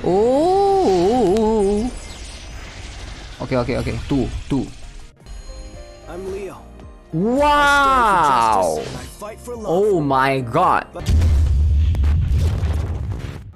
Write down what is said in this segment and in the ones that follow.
Oh. Okay. Two. I'm Leo. Wow. I fight for love. Oh my god.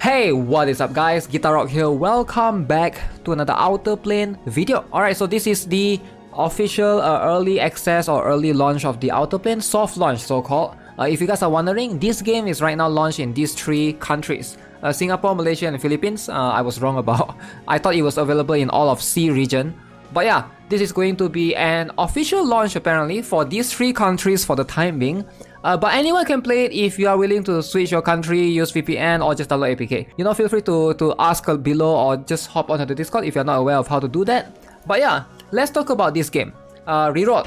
Hey, what is up guys? GuitarRock here. Welcome back to another Outerplane video. Alright, so this is the official early access or early launch of the Outerplane, soft launch so called. If you guys are wondering, this game is right now launched in these three countries. Singapore, Malaysia and Philippines. I was wrong about. I thought it was available in all of C region. But yeah, this is going to be an official launch apparently for these three countries for the time being. But anyone can play it if you are willing to switch your country, use VPN or just download APK. You know, feel free to ask below or just hop onto the Discord if you're not aware of how to do that. But yeah, let's talk about this game. Reroll.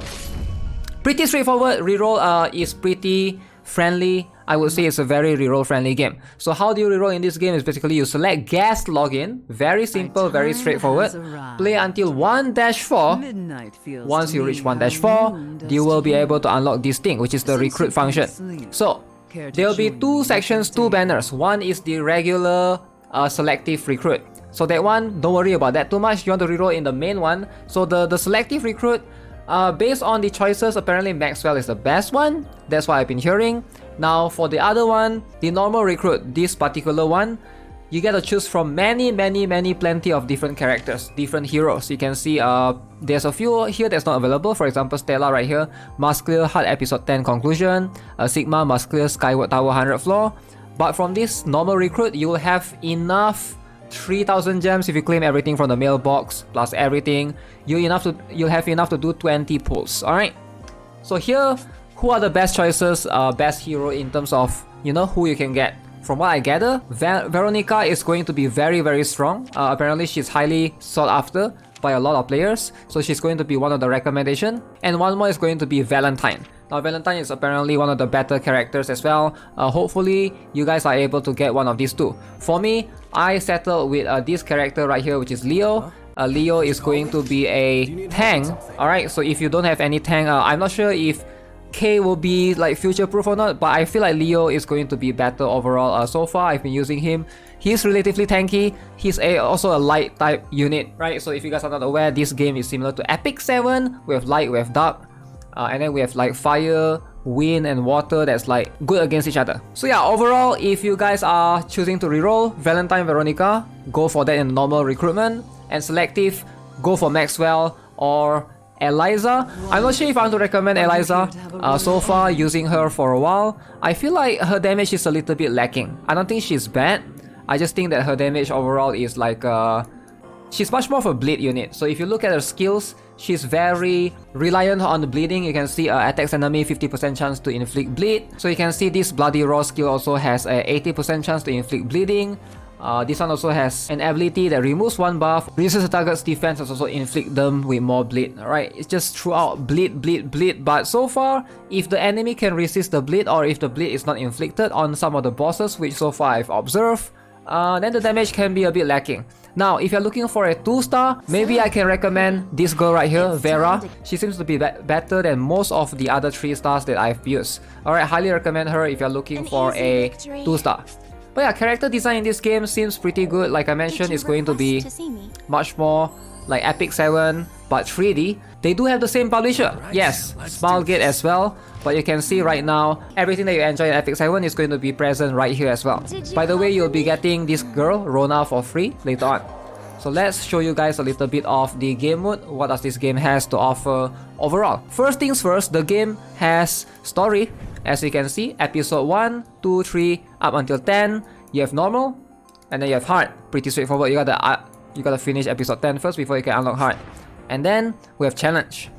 Pretty straightforward. Reroll is pretty friendly. I would say it's a very reroll friendly game. So how do you reroll in this game is basically you select guest login. Very simple, very straightforward. Play until 1-4. Once you reach 1-4, you will be able to unlock this thing, which is the recruit function. So there will be two sections, two banners. One is the regular selective recruit. So that one, don't worry about that too much. You want to reroll in the main one. So the selective recruit, based on the choices, apparently Maxwell is the best one. That's what I've been hearing. Now for the other one, the normal recruit, this particular one, you get to choose from plenty of different characters, different heroes. You can see there's a few here that's not available. For example, Stella right here, Must Clear Hard Episode 10 Conclusion, Sigma Must Clear Skyward Tower 100 Floor. But from this normal recruit, you will have enough 3,000 gems if you claim everything from the mailbox plus everything. You'll have enough to do 20 pulls. Alright, so here, who are the best choices, best hero in terms of, you know, who you can get? From what I gather, Veronica is going to be very strong. Apparently she's highly sought after by a lot of players, so she's going to be one of the recommendation. And one more is going to be Valentine. Now Valentine is apparently one of the better characters as well. Hopefully you guys are able to get one of these two. For me, I settled with this character right here, which is Leo. Leo is going to be a tank. Alright, so if you don't have any tank, I'm not sure if K will be like future proof or not, but I feel like Leo is going to be better overall. So far I've been using him. He's relatively tanky. He's also a light type unit, right? So if you guys are not aware, this game is similar to Epic 7. We have light, we have dark, and then we have like fire, wind and water that's like good against each other. So yeah, overall, if you guys are choosing to reroll Valentine, Veronica, go for that in normal recruitment, and selective, go for Maxwell or Eliza. I'm not sure if I want to recommend Eliza. So far, using her for a while, I feel like her damage is a little bit lacking. I don't think she's bad. I just think that her damage overall is like she's much more of a bleed unit. So if you look at her skills, she's very reliant on the bleeding. You can see attacks enemy 50% chance to inflict bleed. So you can see this Bloody Raw skill also has a 80% chance to inflict bleeding. This one also has an ability that removes one buff, reduces the target's defense, and also inflict them with more bleed. Alright, it's just throughout bleed. But so far, if the enemy can resist the bleed or if the bleed is not inflicted on some of the bosses, which so far I've observed, then the damage can be a bit lacking. Now, if you're looking for a 2-star, maybe I can recommend this girl right here, Vera. She seems to be better than most of the other 3-stars that I've used. Alright, highly recommend her if you're looking for a 2-star. But yeah, character design in this game seems pretty good. Like I mentioned, it's going to be much more like Epic 7, but 3D. They do have the same publisher. Yes, Smilegate as well. But you can see right now, everything that you enjoy in Epic 7 is going to be present right here as well. By the way, you'll be getting this girl, Rona, for free later on. So let's show you guys a little bit of the game mode. What does this game has to offer overall? First things first, the game has story. As you can see, episode 1, 2, 3, up until 10, you have normal, and then you have hard. Pretty straightforward. You gotta finish episode 10 first before you can unlock hard. And then we have challenge.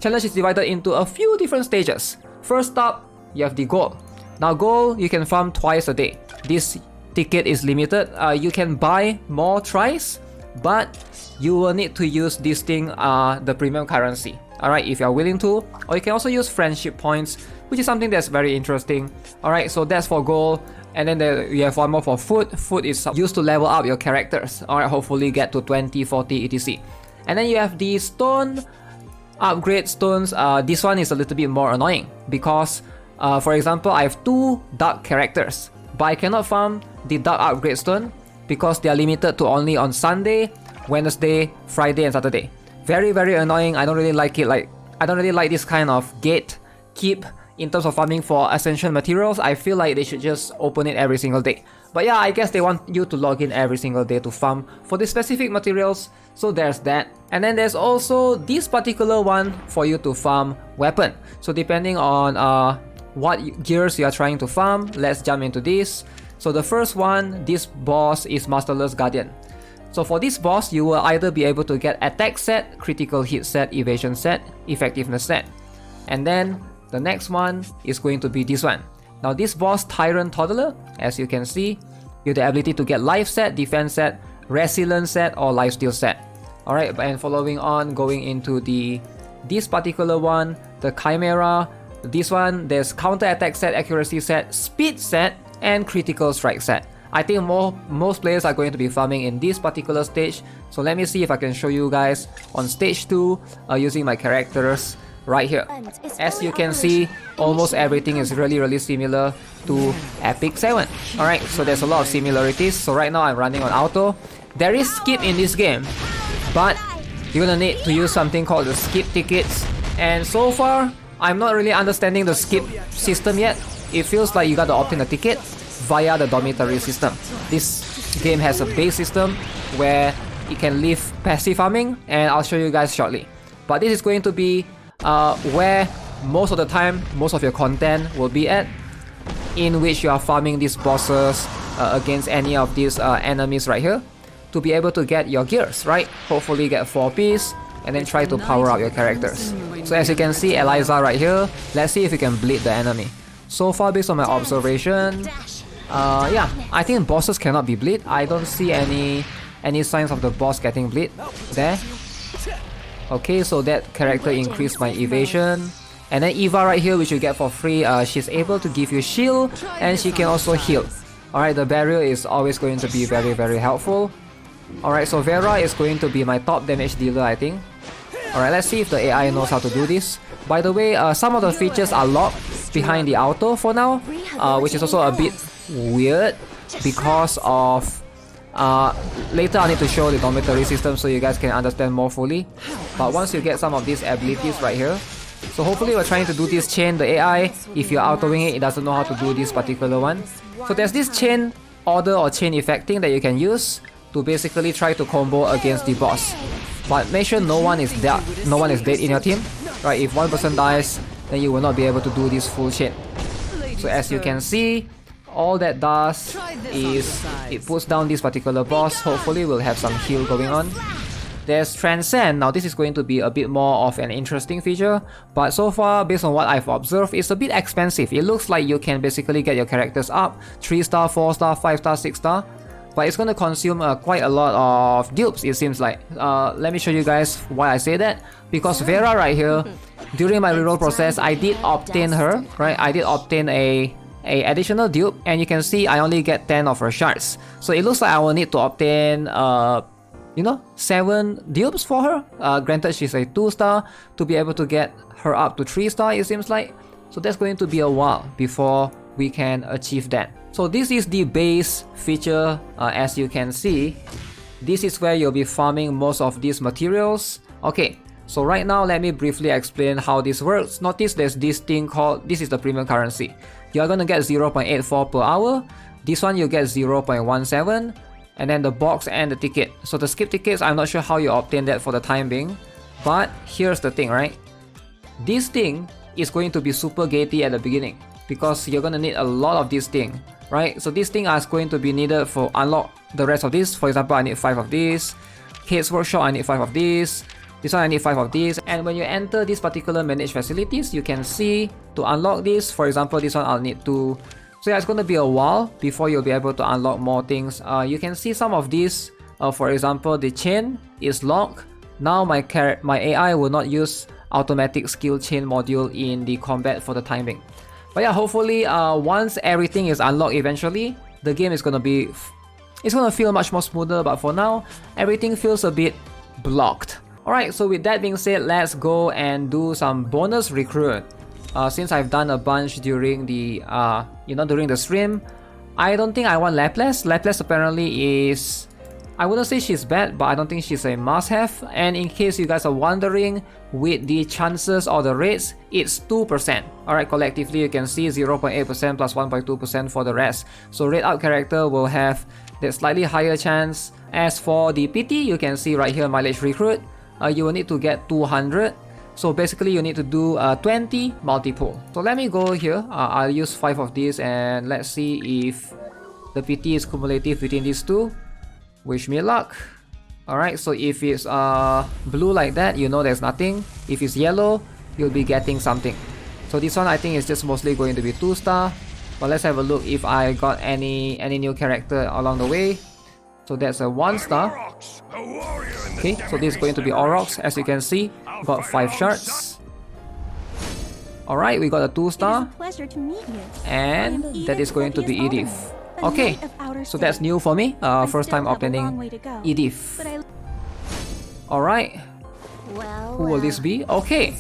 Challenge is divided into a few different stages. First up, you have the goal. Now goal, you can farm twice a day. This ticket is limited. You can buy more tries, but you will need to use this thing, the premium currency. Alright, if you are willing to, or you can also use friendship points, which is something that's very interesting. Alright, so that's for gold. And then you have one more for food. Food is used to level up your characters. Alright, hopefully get to 20, 40, etc. And then you have the stone upgrade stones. This one is a little bit more annoying because, for example, I have 2 dark characters, but I cannot farm the dark upgrade stone because they are limited to only on Sunday, Wednesday, Friday and Saturday. Very annoying. I don't really like it. I don't really like this kind of gate keep in terms of farming for essential materials. I feel like they should just open it every single day. But yeah, I guess they want you to log in every single day to farm for the specific materials. So there's that. And then there's also this particular one for you to farm weapon. So depending on what gears you are trying to farm, let's jump into this. So the first one, this boss is Masterless Guardian. So for this boss, you will either be able to get attack set, critical hit set, evasion set, effectiveness set. And then the next one is going to be this one. Now this boss, Tyrant Toddler, as you can see, you have the ability to get life set, defense set, resilience set, or lifesteal set. Alright, and following on, going into this particular one, the Chimera. This one, there's counter attack set, accuracy set, speed set, and critical strike set. I think most players are going to be farming in this particular stage. So let me see if I can show you guys on stage 2 using my characters right here. As you can see, almost everything is really similar to Epic 7. Alright, so there's a lot of similarities. So right now I'm running on auto. There is skip in this game, but you're gonna need to use something called the skip tickets. And so far, I'm not really understanding the skip system yet. It feels like you gotta obtain a ticket via the dormitory system. This game has a base system where you can leave passive farming, and I'll show you guys shortly. But this is going to be where most of the time, most of your content will be at, in which you are farming these bosses against any of these enemies right here to be able to get your gears, right? Hopefully get 4 piece and then try to power up your characters. So as you can see, Eliza right here, let's see if we can bleed the enemy. So far, based on my observation, yeah, I think bosses cannot be bleed. I don't see any signs of the boss getting bleed there. Okay, so that character increased my evasion. And then Eva right here, which you get for free, she's able to give you shield and she can also heal. Alright, the barrier is always going to be very helpful. Alright, so Vera is going to be my top damage dealer, I think. Alright, let's see if the AI knows how to do this. By the way, some of the features are locked behind the auto for now, which is also a bit weird because of later I need to show the dormitory system so you guys can understand more fully. But once you get some of these abilities right here, so hopefully we're trying to do this chain. The AI, if you're autoing it, it doesn't know how to do this particular one. So there's this chain order or chain effect thing that you can use to basically try to combo against the boss. But make sure no one is dead in your team. Right, if one person dies, then you will not be able to do this full chain. So as you can see, all that does is it puts down this particular boss. Hopefully we'll have some heal going on. There's Transcend. Now this is going to be a bit more of an interesting feature, but so far, based on what I've observed, it's a bit expensive. It looks like you can basically get your characters up 3 star, 4 star, 5 star, 6 star, but it's going to consume quite a lot of dupes, it seems like. Let me show you guys why I say that. Because Vera right here, during my reroll process, I did obtain her, right? I did obtain a additional dupe, and you can see I only get 10 of her shards. So it looks like I will need to obtain 7 dupes for her. Granted, she's a 2 star, to be able to get her up to 3 star, it seems like. So that's going to be a while before we can achieve that. So this is the base feature. As you can see, this is where you'll be farming most of these materials. Okay, so right now let me briefly explain how this works. Notice there's this thing called, this is the premium currency. You're gonna get 0.84 per hour. This one you get 0.17, and then the box and the ticket. So the skip tickets, I'm not sure how you obtain that for the time being, but here's the thing, right? This thing is going to be super gatey at the beginning because you're gonna need a lot of this thing, right? So this thing is going to be needed for unlock the rest of this. For example, I need 5 of these. Kate's Workshop, I need 5 of these. This one I need 5 of these. And when you enter these particular managed facilities, you can see to unlock this, for example, this one I'll need 2. So yeah, it's going to be a while before you'll be able to unlock more things. You can see some of these. For example, the chain is locked. Now my AI will not use automatic skill chain module in the combat for the time being. But yeah, hopefully once everything is unlocked eventually, the game is going to be, it's going to feel much more smoother. But for now, everything feels a bit blocked. Alright, so with that being said, let's go and do some bonus recruit. Since I've done a bunch during the during the stream, I don't think I want Laplas. Laplas apparently is... I wouldn't say she's bad, but I don't think she's a must-have. And in case you guys are wondering, with the chances or the rates, it's 2%. Alright, collectively you can see 0.8% plus 1.2% for the rest. So rate out character will have that slightly higher chance. As for the PT, you can see right here, mileage recruit, you will need to get 200. So basically you need to do 20 multiple. So let me go here, I'll use 5 of these and let's see if the PT is cumulative between these two. Wish me luck. Alright, so if it's blue like that, you know there's nothing. If it's yellow, you'll be getting something. So this one I think is just mostly going to be 2-star. But let's have a look if I got any new character along the way. So that's a 1-star. Okay, so this is going to be Aurochs, as you can see. Got 5 shards. Alright, we got a 2-star. And that is going to be Edith. Okay, so that's new for me. First time obtaining Edith. Alright. Who will this be? Okay,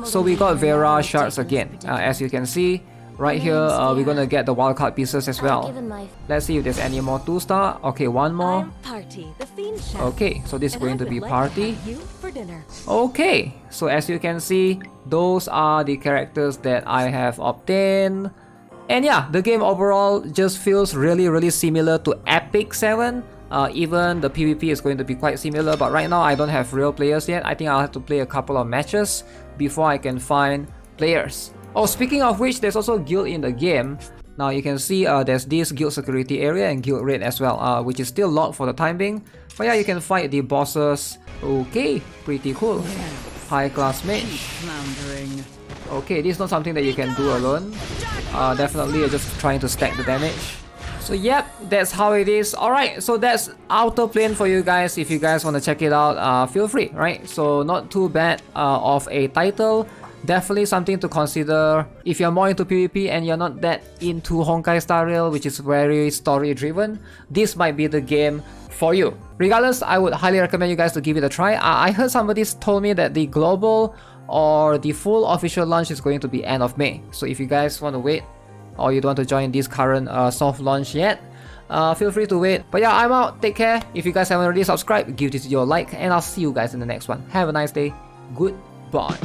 so we got Vera shards again. As you can see, right here, we're gonna get the wildcard pieces as well. Let's see if there's any more 2-star. Okay, one more. Okay, so this is going to be Party. Okay, so as you can see, those are the characters that I have obtained. And yeah, the game overall just feels really similar to Epic 7. Even the PvP is going to be quite similar, but right now I don't have real players yet. I think I'll have to play a couple of matches before I can find players. Oh, speaking of which, there's also guild in the game. Now you can see there's this guild security area and guild raid as well, which is still locked for the time being. But yeah, you can fight the bosses. Okay, pretty cool. High class mage. Okay, this is not something that you can do alone. Definitely you're just trying to stack the damage. So yep, that's how it is. Alright, so that's Outerplane for you guys. If you guys want to check it out, feel free, right? So not too bad of a title. Definitely something to consider if you're more into PvP and you're not that into Honkai Star Rail, which is very story driven. This might be the game for you. Regardless, I would highly recommend you guys to give it a try. I heard somebody told me that the global or the full official launch is going to be end of May. So if you guys want to wait or you don't want to join this current soft launch yet, feel free to wait. But yeah, I'm out. Take care. If you guys haven't already subscribed, give this video a like and I'll see you guys in the next one. Have a nice day. Goodbye.